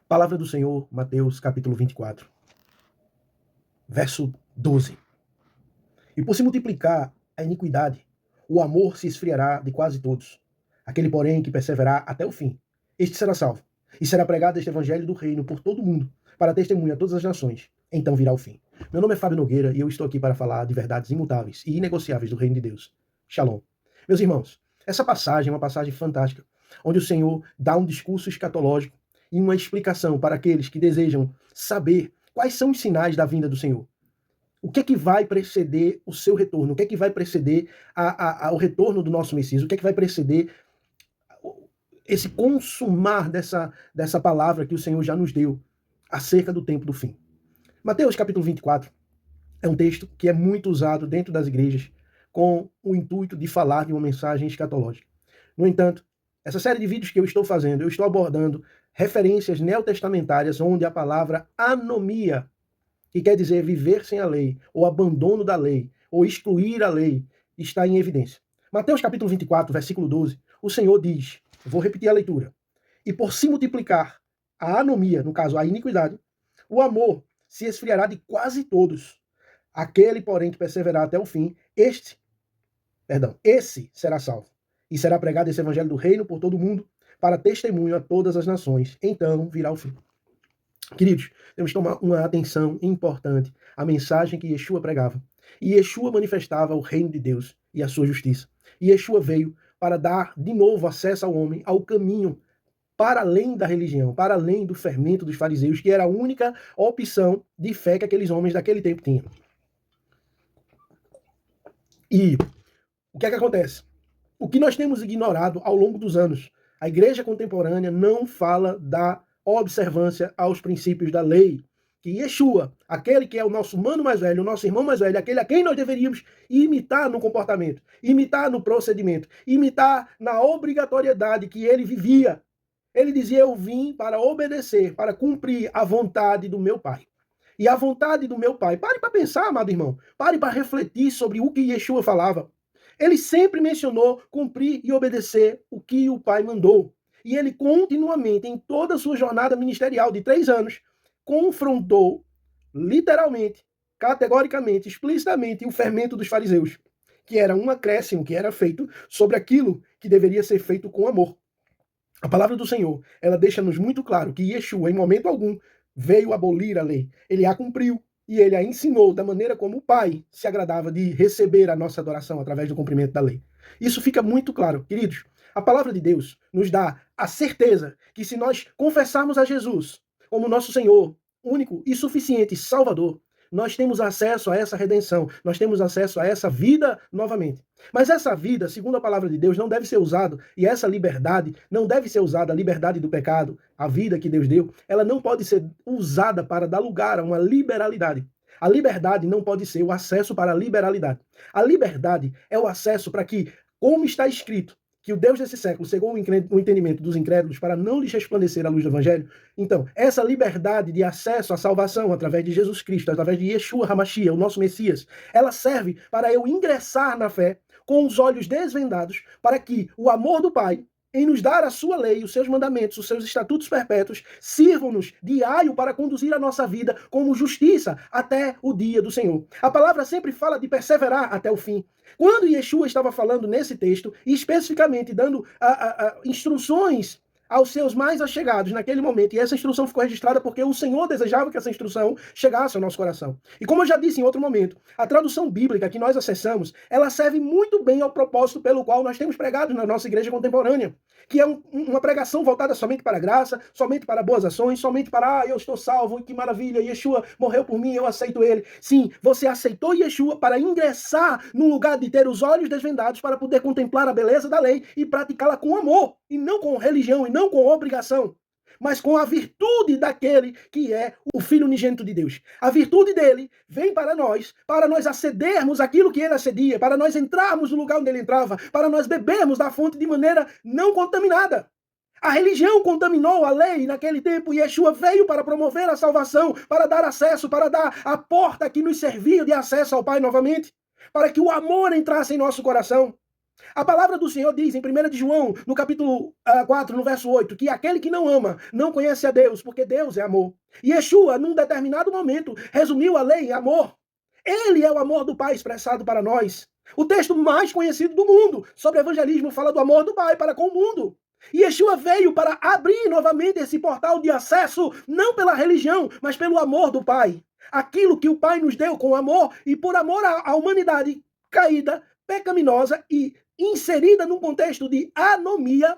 Palavra do Senhor, Mateus capítulo 24, verso 12. E por se multiplicar a iniquidade, o amor se esfriará de quase todos. Aquele, porém, que perseverar até o fim, este será salvo. E será pregado este evangelho do reino por todo o mundo, para testemunha a todas as nações. Então virá o fim. Meu nome é Fábio Nogueira e eu estou aqui para falar de verdades imutáveis e inegociáveis do reino de Deus. Shalom. Meus irmãos, essa passagem é uma passagem fantástica, onde o Senhor dá um discurso escatológico e uma explicação para aqueles que desejam saber quais são os sinais da vinda do Senhor. O que é que vai preceder o seu retorno? O que é que vai preceder ao retorno do nosso Messias? O que é que vai preceder esse consumar dessa palavra que o Senhor já nos deu acerca do tempo do fim? Mateus capítulo 24 é um texto que é muito usado dentro das igrejas com o intuito de falar de uma mensagem escatológica. No entanto, essa série de vídeos que eu estou fazendo, eu estou abordando referências neotestamentárias onde a palavra anomia, que quer dizer viver sem a lei, ou abandono da lei, ou excluir a lei, está em evidência. Mateus capítulo 24, versículo 12, o Senhor diz, vou repetir a leitura, e por se multiplicar a anomia, no caso a iniquidade, o amor se esfriará de quase todos. Aquele, porém, que perseverar até o fim, esse será salvo. E será pregado esse evangelho do reino por todo o mundo, para testemunho a todas as nações. Então virá o fim. Queridos, temos que tomar uma atenção importante à mensagem que Yeshua pregava. E Yeshua manifestava o reino de Deus e a sua justiça. E Yeshua veio para dar de novo acesso ao homem, ao caminho para além da religião, para além do fermento dos fariseus, que era a única opção de fé que aqueles homens daquele tempo tinham. E o que é que acontece? O que nós temos ignorado ao longo dos anos, a igreja contemporânea não fala da observância aos princípios da lei. Que Yeshua, aquele que é o nosso mano mais velho, o nosso irmão mais velho, aquele a quem nós deveríamos imitar no comportamento, imitar no procedimento, imitar na obrigatoriedade que ele vivia. Ele dizia, eu vim para obedecer, para cumprir a vontade do meu Pai. E a vontade do meu Pai, pare para pensar, amado irmão, pare para refletir sobre o que Yeshua falava. Ele sempre mencionou cumprir e obedecer o que o Pai mandou. E ele continuamente, em toda a sua jornada ministerial de 3 anos, confrontou, literalmente, categoricamente, explicitamente, o fermento dos fariseus, que era um acréscimo que era feito sobre aquilo que deveria ser feito com amor. A palavra do Senhor, ela deixa-nos muito claro que Yeshua, em momento algum, veio abolir a lei. Ele a cumpriu. E ele a ensinou da maneira como o Pai se agradava de receber a nossa adoração através do cumprimento da lei. Isso fica muito claro, queridos. A palavra de Deus nos dá a certeza que se nós confessarmos a Jesus como nosso Senhor, único e suficiente Salvador, nós temos acesso a essa redenção, nós temos acesso a essa vida novamente. Mas essa vida, segundo a palavra de Deus, não deve ser usada, e essa liberdade não deve ser usada, a liberdade do pecado, a vida que Deus deu, ela não pode ser usada para dar lugar a uma liberalidade. A liberdade não pode ser o acesso para a liberalidade. A liberdade é o acesso para que, como está escrito, que o Deus desse século cegou o entendimento dos incrédulos para não lhes resplandecer a luz do Evangelho. Então, essa liberdade de acesso à salvação através de Jesus Cristo, através de Yeshua HaMashiach, o nosso Messias, ela serve para eu ingressar na fé com os olhos desvendados, para que o amor do Pai, em nos dar a sua lei, os seus mandamentos, os seus estatutos perpétuos, sirvam-nos de aio para conduzir a nossa vida como justiça até o dia do Senhor. A palavra sempre fala de perseverar até o fim. Quando Yeshua estava falando nesse texto, e especificamente dando instruções aos seus mais achegados naquele momento, e essa instrução ficou registrada porque o Senhor desejava que essa instrução chegasse ao nosso coração. E como eu já disse em outro momento, a tradução bíblica que nós acessamos, ela serve muito bem ao propósito pelo qual nós temos pregado na nossa igreja contemporânea, que é uma pregação voltada somente para a graça, somente para boas ações, somente para, eu estou salvo, que maravilha, Yeshua morreu por mim, eu aceito ele. Sim, você aceitou Yeshua para ingressar no lugar de ter os olhos desvendados para poder contemplar a beleza da lei e praticá-la com amor, e não com religião, e não com obrigação, mas com a virtude daquele que é o Filho unigênito de Deus. A virtude dele vem para nós acedermos aquilo que ele acedia, para nós entrarmos no lugar onde ele entrava, para nós bebermos da fonte de maneira não contaminada. A religião contaminou a lei naquele tempo e Yeshua veio para promover a salvação, para dar acesso, para dar a porta que nos servia de acesso ao Pai novamente, para que o amor entrasse em nosso coração. A palavra do Senhor diz em 1 de João, no capítulo 4, no verso 8, que aquele que não ama não conhece a Deus, porque Deus é amor. E Yeshua, num determinado momento, resumiu a lei em amor. Ele é o amor do Pai expressado para nós. O texto mais conhecido do mundo sobre evangelismo fala do amor do Pai para com o mundo. E Yeshua veio para abrir novamente esse portal de acesso, não pela religião, mas pelo amor do Pai. Aquilo que o Pai nos deu com amor e por amor à humanidade caída, pecaminosa e inserida num contexto de anomia,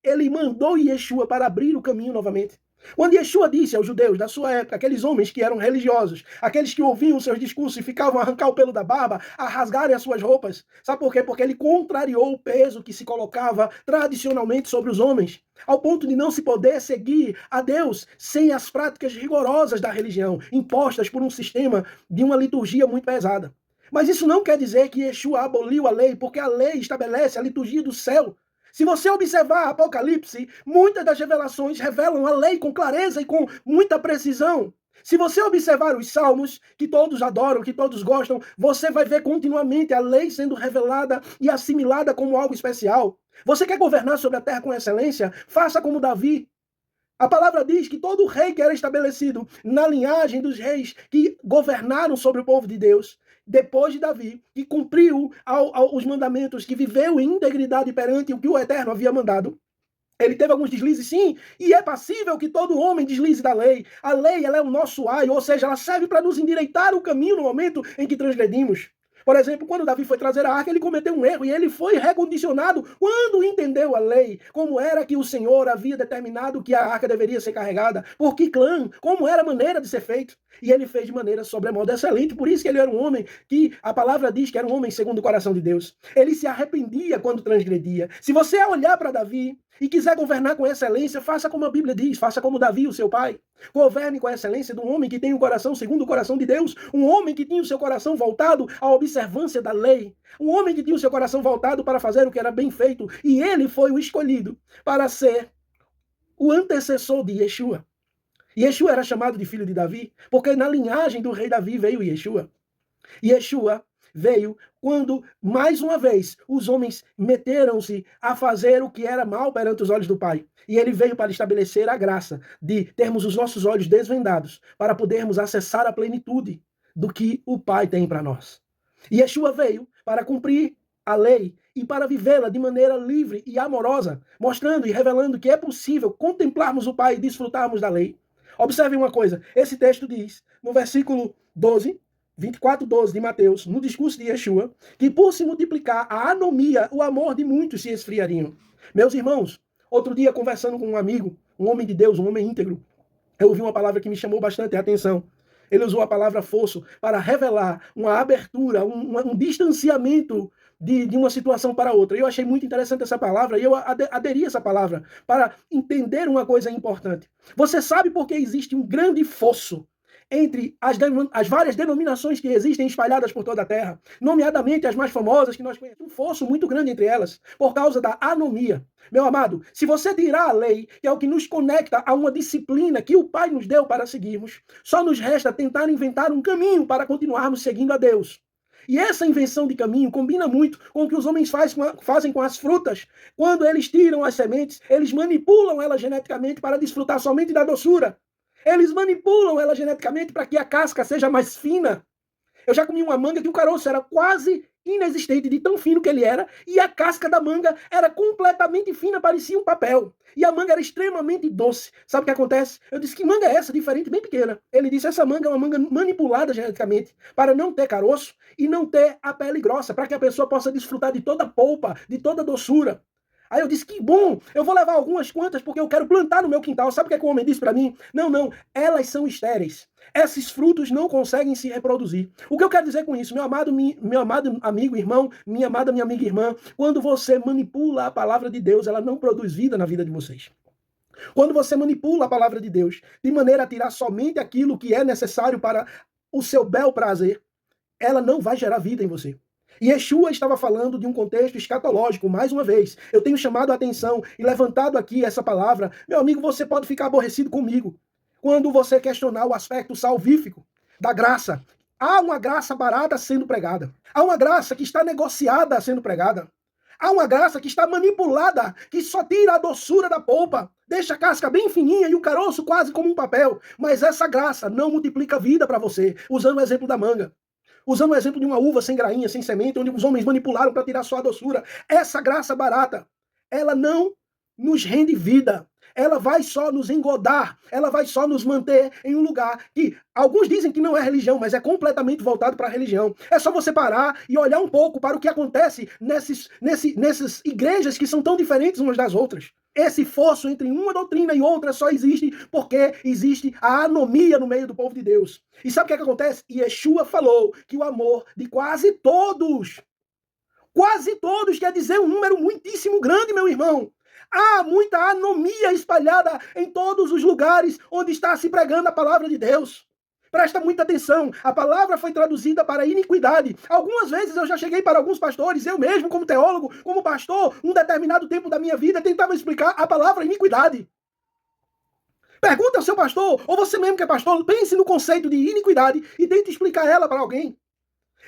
ele mandou Yeshua para abrir o caminho novamente. Quando Yeshua disse aos judeus da sua época, aqueles homens que eram religiosos, aqueles que ouviam seus discursos e ficavam a arrancar o pelo da barba, a rasgarem as suas roupas, sabe por quê? Porque ele contrariou o peso que se colocava tradicionalmente sobre os homens, ao ponto de não se poder seguir a Deus sem as práticas rigorosas da religião, impostas por um sistema de uma liturgia muito pesada. Mas isso não quer dizer que Yeshua aboliu a lei, porque a lei estabelece a liturgia do céu. Se você observar Apocalipse, muitas das revelações revelam a lei com clareza e com muita precisão. Se você observar os salmos, que todos adoram, que todos gostam, você vai ver continuamente a lei sendo revelada e assimilada como algo especial. Você quer governar sobre a terra com excelência? Faça como Davi. A palavra diz que todo rei que era estabelecido na linhagem dos reis que governaram sobre o povo de Deus, depois de Davi, que cumpriu os mandamentos, que viveu em integridade perante o que o Eterno havia mandado, ele teve alguns deslizes, sim, e é passível que todo homem deslize da lei. A lei, ela é o nosso aio, ou seja, ela serve para nos endireitar o caminho no momento em que transgredimos. Por exemplo, quando Davi foi trazer a arca, ele cometeu um erro e ele foi recondicionado quando entendeu a lei, como era que o Senhor havia determinado que a arca deveria ser carregada, por que clã, como era a maneira de ser feito. E ele fez de maneira sobremodo excelente, por isso que ele era um homem que a palavra diz que era um homem segundo o coração de Deus. Ele se arrependia quando transgredia. Se você olhar para Davi e quiser governar com excelência, faça como a Bíblia diz, faça como Davi, o seu pai. Governe com a excelência de um homem que tem um coração segundo o coração de Deus, um homem que tinha o seu coração voltado à observância da lei, um homem que tinha o seu coração voltado para fazer o que era bem feito, e ele foi o escolhido para ser o antecessor de Yeshua. Yeshua era chamado de filho de Davi, porque na linhagem do rei Davi veio Yeshua. Yeshua veio quando, mais uma vez, os homens meteram-se a fazer o que era mal perante os olhos do Pai. E ele veio para estabelecer a graça de termos os nossos olhos desvendados, para podermos acessar a plenitude do que o Pai tem para nós. E Yeshua veio para cumprir a lei e para vivê-la de maneira livre e amorosa, mostrando e revelando que é possível contemplarmos o Pai e desfrutarmos da lei. Observe uma coisa, esse texto diz, no versículo 12, 24:12 de Mateus, no discurso de Yeshua, que por se multiplicar a anomia, o amor de muitos se esfriariam. Meus irmãos, outro dia conversando com um amigo, um homem de Deus, um homem íntegro, eu ouvi uma palavra que me chamou bastante a atenção. Ele usou a palavra fosso para revelar uma abertura, um distanciamento de uma situação para outra. Eu achei muito interessante essa palavra e eu aderi a essa palavra para entender uma coisa importante. Você sabe por que existe um grande fosso entre as várias denominações que existem espalhadas por toda a terra, nomeadamente as mais famosas que nós conhecemos, um fosso muito grande entre elas, por causa da anomia. Meu amado, se você tirar a lei, que é o que nos conecta a uma disciplina que o Pai nos deu para seguirmos, só nos resta tentar inventar um caminho para continuarmos seguindo a Deus. E essa invenção de caminho combina muito com o que os homens fazem com as frutas. Quando eles tiram as sementes, eles manipulam elas geneticamente para desfrutar somente da doçura. Eles manipulam ela geneticamente para que a casca seja mais fina. Eu já comi uma manga que o caroço era quase inexistente de tão fino que ele era, e a casca da manga era completamente fina, parecia um papel. E a manga era extremamente doce. Sabe o que acontece? Eu disse, que manga é essa? Diferente, bem pequena. Ele disse, essa manga é uma manga manipulada geneticamente para não ter caroço e não ter a pele grossa, para que a pessoa possa desfrutar de toda a polpa, de toda a doçura. Aí eu disse, que bom, eu vou levar algumas quantas porque eu quero plantar no meu quintal. Sabe o que o homem disse para mim? Não, elas são estéreis. Esses frutos não conseguem se reproduzir. O que eu quero dizer com isso, meu amado amigo, irmão, minha amada, minha amiga irmã, quando você manipula a palavra de Deus, ela não produz vida na vida de vocês. Quando você manipula a palavra de Deus de maneira a tirar somente aquilo que é necessário para o seu bel prazer, ela não vai gerar vida em você. E Yeshua estava falando de um contexto escatológico, mais uma vez. Eu tenho chamado a atenção e levantado aqui essa palavra. Meu amigo, você pode ficar aborrecido comigo quando você questionar o aspecto salvífico da graça. Há uma graça barata sendo pregada. Há uma graça que está negociada sendo pregada. Há uma graça que está manipulada, que só tira a doçura da polpa, deixa a casca bem fininha e o caroço quase como um papel. Mas essa graça não multiplica a vida para você. Usando o exemplo da manga. Usando o exemplo de uma uva sem grainha, sem semente, onde os homens manipularam para tirar só a doçura. Essa graça barata, ela não nos rende vida. Ela vai só nos engodar, ela vai só nos manter em um lugar que alguns dizem que não é religião, mas é completamente voltado para a religião. É só você parar e olhar um pouco para o que acontece nessas igrejas que são tão diferentes umas das outras. Esse fosso entre uma doutrina e outra só existe porque existe a anomia no meio do povo de Deus. E sabe o que é que acontece? Yeshua falou que o amor de quase todos quer dizer um número muitíssimo grande, meu irmão. Há muita anomia espalhada em todos os lugares onde está se pregando a palavra de Deus. Presta muita atenção, a palavra foi traduzida para iniquidade. Algumas vezes eu já cheguei para alguns pastores, eu mesmo como teólogo, como pastor, um determinado tempo da minha vida, tentava explicar a palavra iniquidade. Pergunta ao seu pastor, ou você mesmo que é pastor, pense no conceito de iniquidade e tente explicar ela para alguém.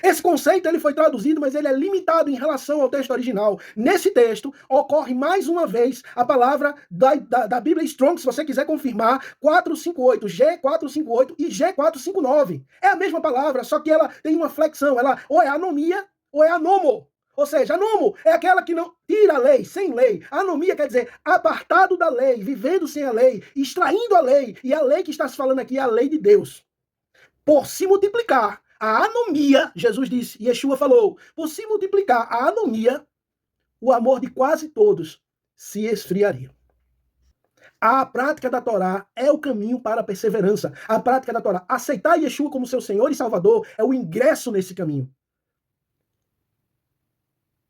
Esse conceito ele foi traduzido, mas ele é limitado em relação ao texto original. Nesse texto, ocorre mais uma vez a palavra da Bíblia Strong, se você quiser confirmar, 458, G458 e G459. É a mesma palavra, só que ela tem uma flexão. Ela ou é anomia ou é anomo. Ou seja, anomo é aquela que não tira a lei, sem lei. Anomia quer dizer apartado da lei, vivendo sem a lei, extraindo a lei. E a lei que está se falando aqui é a lei de Deus. Por se multiplicar a anomia, Jesus disse, Yeshua falou, por se multiplicar a anomia, o amor de quase todos se esfriaria. A prática da Torá é o caminho para a perseverança. A prática da Torá, aceitar Yeshua como seu Senhor e Salvador, é o ingresso nesse caminho.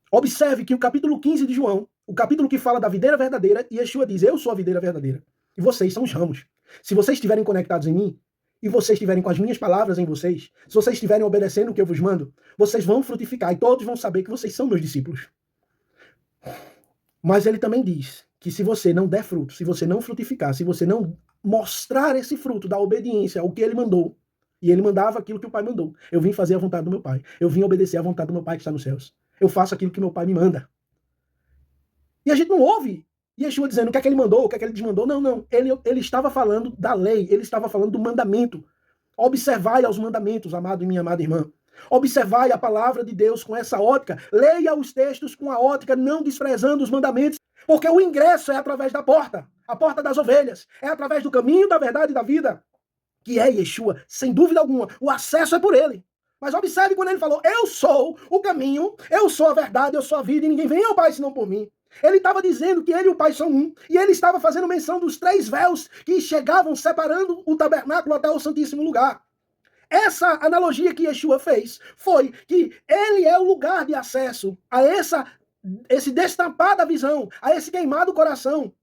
Observe que o capítulo 15 de João, o capítulo que fala da videira verdadeira, Yeshua diz, eu sou a videira verdadeira. E vocês são os ramos. Se vocês estiverem conectados em mim, e vocês estiverem com as minhas palavras em vocês, se vocês estiverem obedecendo o que eu vos mando, vocês vão frutificar e todos vão saber que vocês são meus discípulos. Mas ele também diz que se você não der fruto, se você não frutificar, se você não mostrar esse fruto da obediência ao que ele mandou, e ele mandava aquilo que o Pai mandou. Eu vim fazer a vontade do meu Pai. Eu vim obedecer à vontade do meu Pai que está nos céus. Eu faço aquilo que meu Pai me manda. E a gente não ouve Yeshua dizendo o que é que ele mandou, o que é que ele desmandou. Não. Ele estava falando da lei, ele estava falando do mandamento. Observai aos mandamentos, amado e minha amada irmã. Observai a palavra de Deus com essa ótica. Leia os textos com a ótica, não desprezando os mandamentos. Porque o ingresso é através da porta. A porta das ovelhas. É através do caminho, da verdade e da vida. Que é Yeshua, sem dúvida alguma. O acesso é por ele. Mas observe quando ele falou, eu sou o caminho, eu sou a verdade, eu sou a vida, e ninguém vem ao Pai senão por mim. Ele estava dizendo que ele e o Pai são um, e ele estava fazendo menção dos 3 véus que chegavam separando o tabernáculo até o Santíssimo Lugar. Essa analogia que Yeshua fez foi que ele é o lugar de acesso a esse destapar da visão, a esse queimar do coração.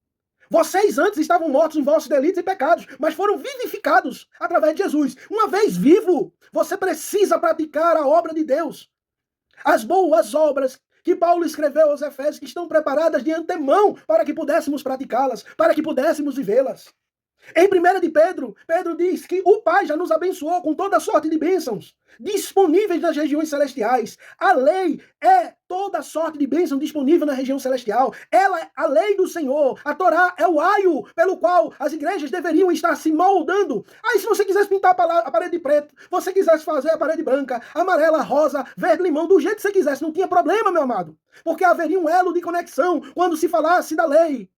Vocês antes estavam mortos em vossos delitos e pecados, mas foram vivificados através de Jesus. Uma vez vivo, você precisa praticar a obra de Deus. As boas obras que Paulo escreveu aos Efésios, que estão preparadas de antemão para que pudéssemos praticá-las, para que pudéssemos vivê-las. Em 1 de Pedro, Pedro diz que o Pai já nos abençoou com toda sorte de bênçãos disponíveis nas regiões celestiais. A lei é toda sorte de bênção disponível na região celestial. Ela é a lei do Senhor. A Torá é o aio pelo qual as igrejas deveriam estar se moldando. Aí se você quisesse pintar a parede de preto, você quisesse fazer a parede branca, amarela, rosa, verde, limão, do jeito que você quisesse, não tinha problema, meu amado. Porque haveria um elo de conexão quando se falasse da lei.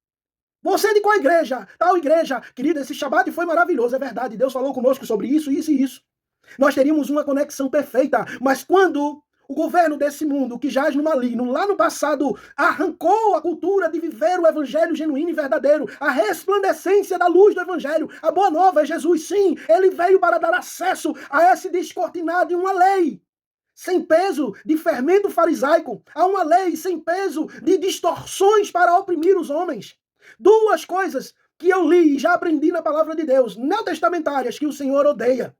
Você é de qual igreja? Tal igreja. Querido, esse Shabbat foi maravilhoso, é verdade. Deus falou conosco sobre isso, isso e isso. Nós teríamos uma conexão perfeita. Mas quando o governo desse mundo, que jaz no maligno, lá no passado, arrancou a cultura de viver o evangelho genuíno e verdadeiro, a resplandecência da luz do evangelho, a boa nova é Jesus, sim. Ele veio para dar acesso a esse descortinado de uma lei sem peso de fermento farisaico, a uma lei sem peso de distorções para oprimir os homens. 2 coisas que eu li e já aprendi na palavra de Deus, neotestamentárias, que o Senhor odeia.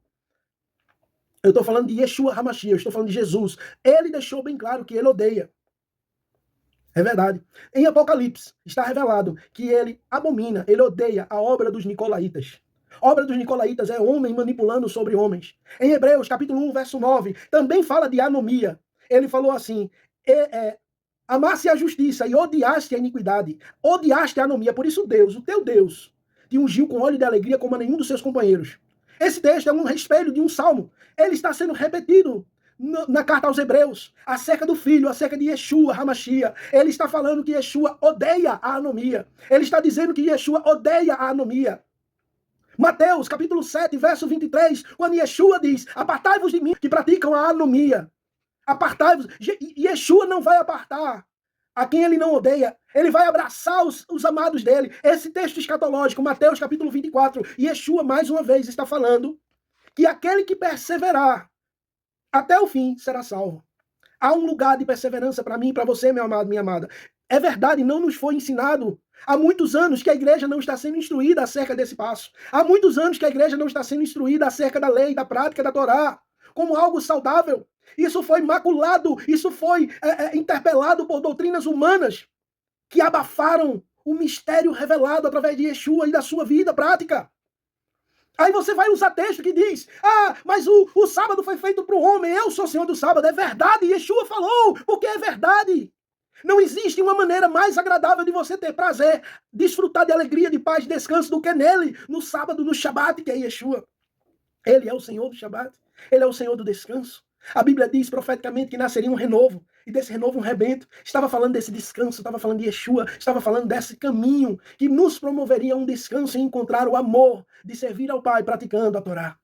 Eu estou falando de Yeshua HaMashiach, eu estou falando de Jesus. Ele deixou bem claro que ele odeia. É verdade. Em Apocalipse está revelado que ele abomina, ele odeia a obra dos nicolaítas. A obra dos nicolaítas é homem manipulando sobre homens. Em Hebreus, capítulo 1, verso 9, também fala de anomia. Ele falou assim, Amasse a justiça e odiaste a iniquidade, odiaste a anomia. Por isso Deus, o teu Deus, te ungiu com óleo de alegria como a nenhum dos seus companheiros. Esse texto é um espelho de um salmo. Ele está sendo repetido na carta aos Hebreus, acerca do filho, acerca de Yeshua, Hamashia. Ele está falando que Yeshua odeia a anomia. Ele está dizendo que Yeshua odeia a anomia. Mateus, capítulo 7, verso 23, quando Yeshua diz, apartai-vos de mim, que praticam a anomia. Apartai-vos. Yeshua não vai apartar a quem ele não odeia. Ele vai abraçar os amados dele. Esse texto escatológico, Mateus capítulo 24, Yeshua mais uma vez está falando que aquele que perseverar até o fim será salvo. Há um lugar de perseverança para mim e para você, meu amado, minha amada. É verdade, não nos foi ensinado. Há muitos anos que a igreja não está sendo instruída acerca desse passo. Há muitos anos que a igreja não está sendo instruída acerca da lei, da prática da Torá, como algo saudável. Isso foi maculado, isso foi interpelado por doutrinas humanas que abafaram o mistério revelado através de Yeshua e da sua vida prática. Aí você vai usar texto que diz, mas o sábado foi feito para o homem, eu sou o Senhor do sábado. É verdade, Yeshua falou, porque é verdade. Não existe uma maneira mais agradável de você ter prazer, desfrutar de alegria, de paz, de descanso do que nele, no sábado, no Shabat, que é Yeshua. Ele é o Senhor do Shabat, ele é o Senhor do descanso. A Bíblia diz profeticamente que nasceria um renovo, e desse renovo um rebento. Estava falando desse descanso, estava falando de Yeshua, estava falando desse caminho que nos promoveria um descanso e encontrar o amor de servir ao Pai praticando a Torá.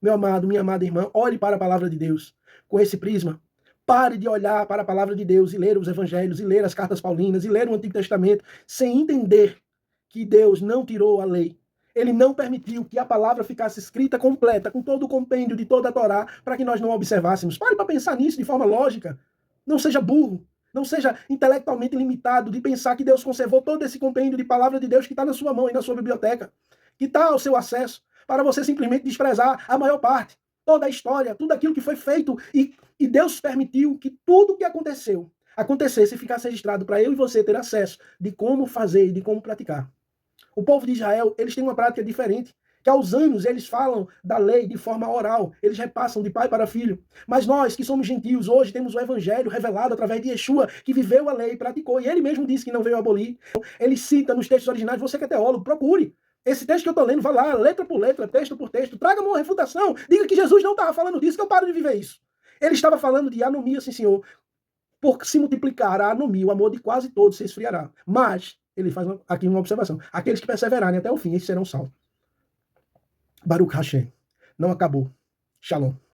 Meu amado, minha amada irmã, olhe para a palavra de Deus com esse prisma. Pare de olhar para a palavra de Deus e ler os evangelhos, e ler as cartas paulinas, e ler o Antigo Testamento, sem entender que Deus não tirou a lei. Ele não permitiu que a palavra ficasse escrita completa, com todo o compêndio de toda a Torá, para que nós não observássemos. Pare para pensar nisso de forma lógica. Não seja burro. Não seja intelectualmente limitado de pensar que Deus conservou todo esse compêndio de palavra de Deus que está na sua mão e na sua biblioteca, que está ao seu acesso, para você simplesmente desprezar a maior parte, toda a história, tudo aquilo que foi feito. E Deus permitiu que tudo o que acontecesse e ficasse registrado para eu e você ter acesso de como fazer e de como praticar. O povo de Israel, eles têm uma prática diferente, que aos anos eles falam da lei de forma oral, eles repassam de pai para filho. Mas nós, que somos gentios, hoje temos o evangelho revelado através de Yeshua, que viveu a lei, praticou, e ele mesmo disse que não veio abolir. Ele cita nos textos originais, você que é teólogo, procure. Esse texto que eu estou lendo, vá lá, letra por letra, texto por texto, traga-me uma refutação, diga que Jesus não estava falando disso, que eu paro de viver isso. Ele estava falando de anomia, sim senhor. Por se multiplicar a anomia, o amor de quase todos se esfriará. Mas ele faz aqui uma observação. Aqueles que perseverarem até o fim, esses serão salvos. Baruch Hashem. Não acabou. Shalom.